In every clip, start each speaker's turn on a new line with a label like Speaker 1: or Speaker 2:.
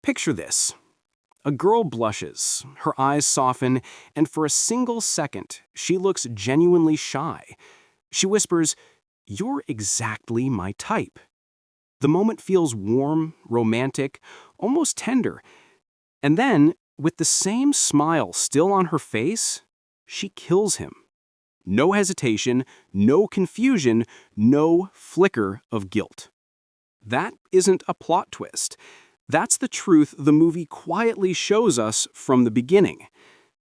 Speaker 1: Picture this. A girl blushes, her eyes soften, and for a single second, she looks genuinely shy. She whispers, "You're exactly my type." The moment feels warm, romantic, almost tender. And then, with the same smile still on her face, she kills him. No hesitation, no confusion, no flicker of guilt. That isn't a plot twist. That's the truth the movie quietly shows us from the beginning.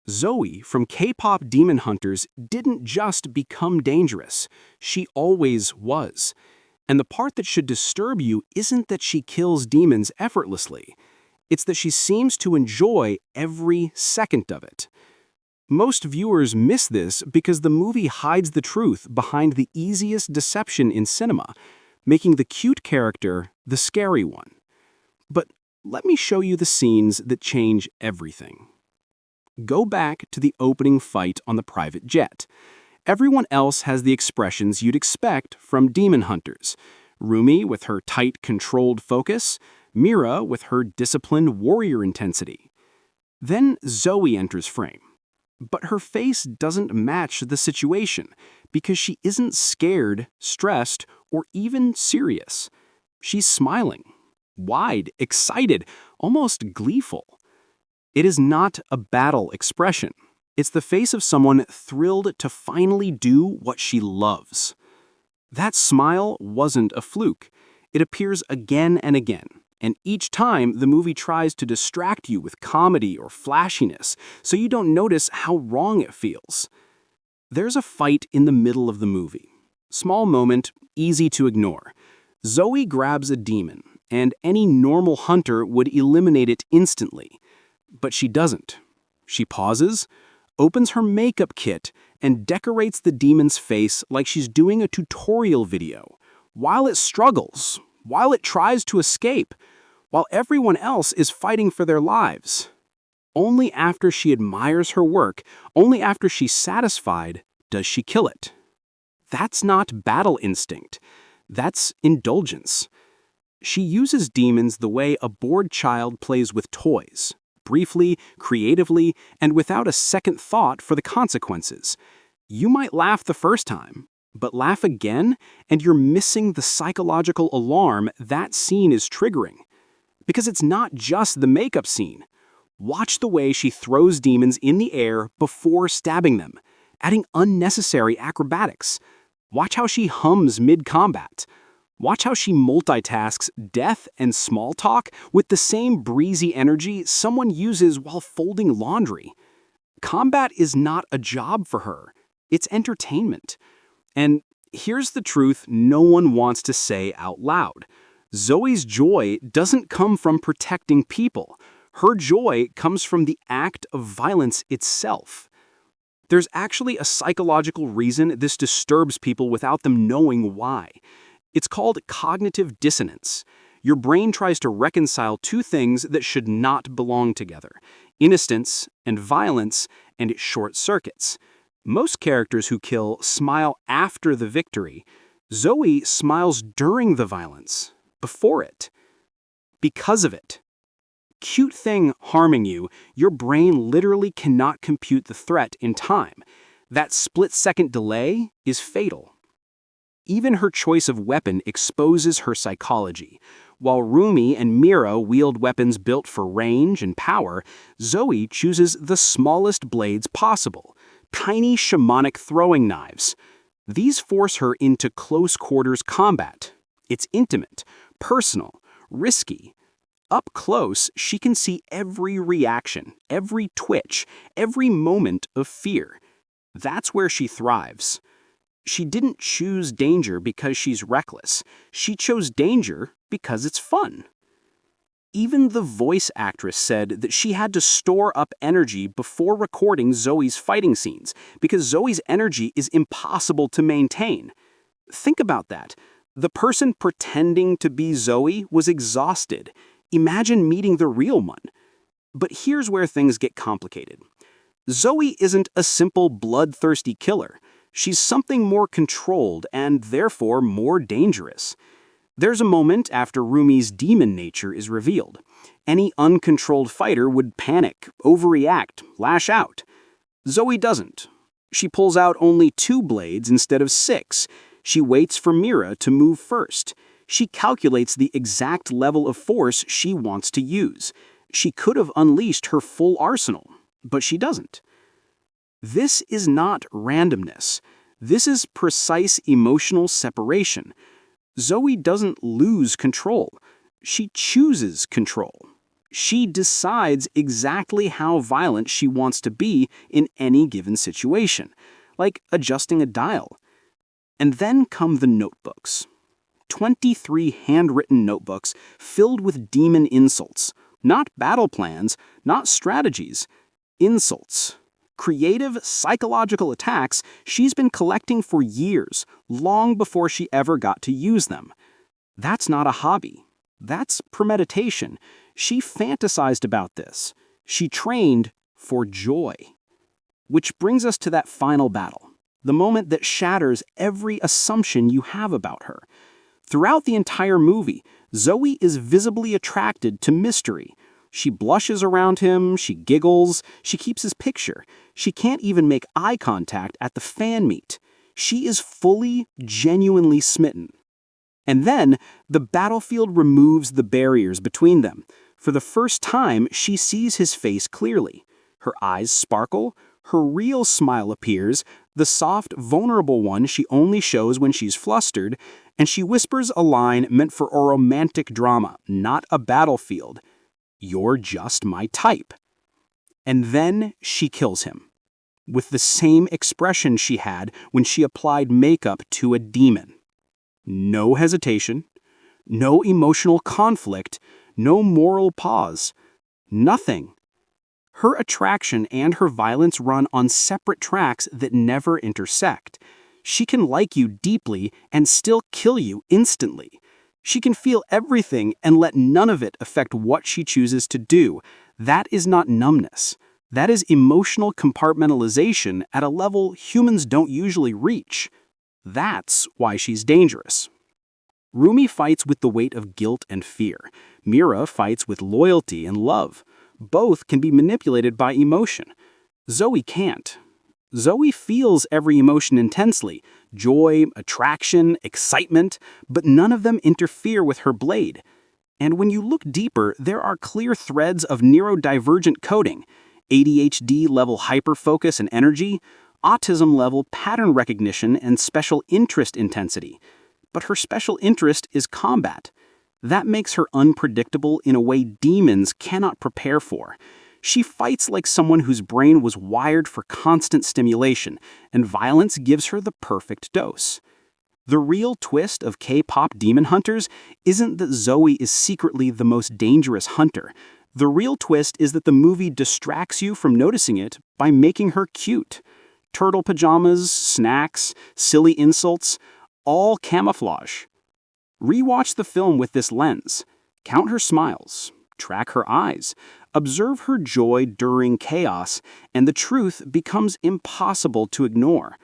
Speaker 1: Zoey from K-pop Demon Hunters didn't just become dangerous. She always was. And the part that should disturb you isn't that she kills demons effortlessly. It's that she seems to enjoy every second of it. Most viewers miss this because the movie hides the truth behind the easiest deception in cinema, making the cute character the scary one. But let me show you the scenes that change everything. Go back to the opening fight on the private jet. Everyone else has the expressions you'd expect from Demon Hunters. Rumi with her tight, controlled focus, Mira with her disciplined warrior intensity. Then Zoey enters frame. But her face doesn't match the situation because she isn't scared, stressed, or even serious. She's smiling, wide, excited, almost gleeful. It is not a battle expression. It's the face of someone thrilled to finally do what she loves. That smile wasn't a fluke. It appears again and again. And each time, the movie tries to distract you with comedy or flashiness, so you don't notice how wrong it feels. There's a fight in the middle of the movie. Small moment, easy to ignore. Zoey grabs a demon, and any normal hunter would eliminate it instantly. But she doesn't. She pauses, opens her makeup kit, and decorates the demon's face like she's doing a tutorial video, while it struggles, while it tries to escape, while everyone else is fighting for their lives. Only after she admires her work, only after she's satisfied, does she kill it. That's not battle instinct. That's indulgence. She uses demons the way a bored child plays with toys, briefly, creatively, and without a second thought for the consequences. You might laugh the first time, but laugh again, and you're missing the psychological alarm that scene is triggering. Because it's not just the makeup scene. Watch the way she throws demons in the air before stabbing them, adding unnecessary acrobatics. Watch how she hums mid-combat. Watch how she multitasks death and small talk with the same breezy energy someone uses while folding laundry. Combat is not a job for her. It's entertainment. And here's the truth no one wants to say out loud. Zoey's joy doesn't come from protecting people. Her joy comes from the act of violence itself. There's actually a psychological reason this disturbs people without them knowing why. It's called cognitive dissonance. Your brain tries to reconcile two things that should not belong together: innocence and violence, and it short circuits. Most characters who kill smile after the victory. Zoey smiles during the violence. Before it. Because of it. Cute thing harming you, your brain literally cannot compute the threat in time. That split-second delay is fatal. Even her choice of weapon exposes her psychology. While Rumi and Mira wield weapons built for range and power, Zoey chooses the smallest blades possible, tiny shamanic throwing knives. These force her into close-quarters combat. It's intimate, personal, risky. Up close, she can see every reaction, every twitch, every moment of fear. That's where she thrives. She didn't choose danger because she's reckless. She chose danger because it's fun. Even the voice actress said that she had to store up energy before recording Zoey's fighting scenes because Zoey's energy is impossible to maintain. Think about that. The person pretending to be Zoey was exhausted. Imagine meeting the real one. But here's where things get complicated. Zoey isn't a simple bloodthirsty killer. She's something more controlled and therefore more dangerous. There's a moment after Rumi's demon nature is revealed. Any uncontrolled fighter would panic, overreact, lash out. Zoey doesn't. She pulls out only 2 blades instead of 6. She waits for Mira to move first. She calculates the exact level of force she wants to use. She could have unleashed her full arsenal, but she doesn't. This is not randomness. This is precise emotional separation. Zoey doesn't lose control. She chooses control. She decides exactly how violent she wants to be in any given situation, like adjusting a dial. And then come the notebooks. 23 handwritten notebooks filled with demon insults. Not battle plans, not strategies. Insults. Creative, psychological attacks she's been collecting for years, long before she ever got to use them. That's not a hobby. That's premeditation. She fantasized about this. She trained for joy. Which brings us to that final battle, the moment that shatters every assumption you have about her. Throughout the entire movie, Zoey is visibly attracted to mystery. She blushes around him, she giggles, she keeps his picture. She can't even make eye contact at the fan meet. She is fully, genuinely smitten. And then, the battlefield removes the barriers between them. For the first time, she sees his face clearly. Her eyes sparkle, her real smile appears, the soft, vulnerable one she only shows when she's flustered, and she whispers a line meant for a romantic drama, not a battlefield. "You're just my type." And then she kills him, with the same expression she had when she applied makeup to a demon. No hesitation, no emotional conflict, no moral pause, nothing. Her attraction and her violence run on separate tracks that never intersect. She can like you deeply and still kill you instantly. She can feel everything and let none of it affect what she chooses to do. That is not numbness. That is emotional compartmentalization at a level humans don't usually reach. That's why she's dangerous. Rumi fights with the weight of guilt and fear. Mira fights with loyalty and love. Both can be manipulated by emotion. Zoey can't. Zoey feels every emotion intensely, joy, attraction, excitement, but none of them interfere with her blade. And when you look deeper, there are clear threads of neurodivergent coding, ADHD-level hyperfocus and energy, autism-level pattern recognition and special interest intensity. But her special interest is combat. That makes her unpredictable in a way demons cannot prepare for. She fights like someone whose brain was wired for constant stimulation, and violence gives her the perfect dose. The real twist of K-pop Demon Hunters isn't that Zoey is secretly the most dangerous hunter. The real twist is that the movie distracts you from noticing it by making her cute. Turtle pajamas, snacks, silly insults, all camouflage. Rewatch the film with this lens. Count her smiles. Track her eyes. Observe her joy during chaos, and the truth becomes impossible to ignore.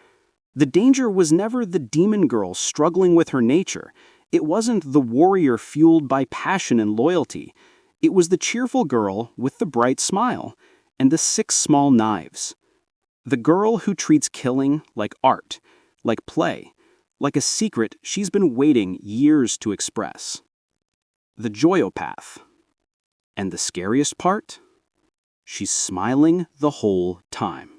Speaker 1: The danger was never the demon girl struggling with her nature. It wasn't the warrior fueled by passion and loyalty. It was the cheerful girl with the bright smile and the 6 small knives. The girl who treats killing like art, like play, like a secret she's been waiting years to express. The joyopath. And the scariest part? She's smiling the whole time.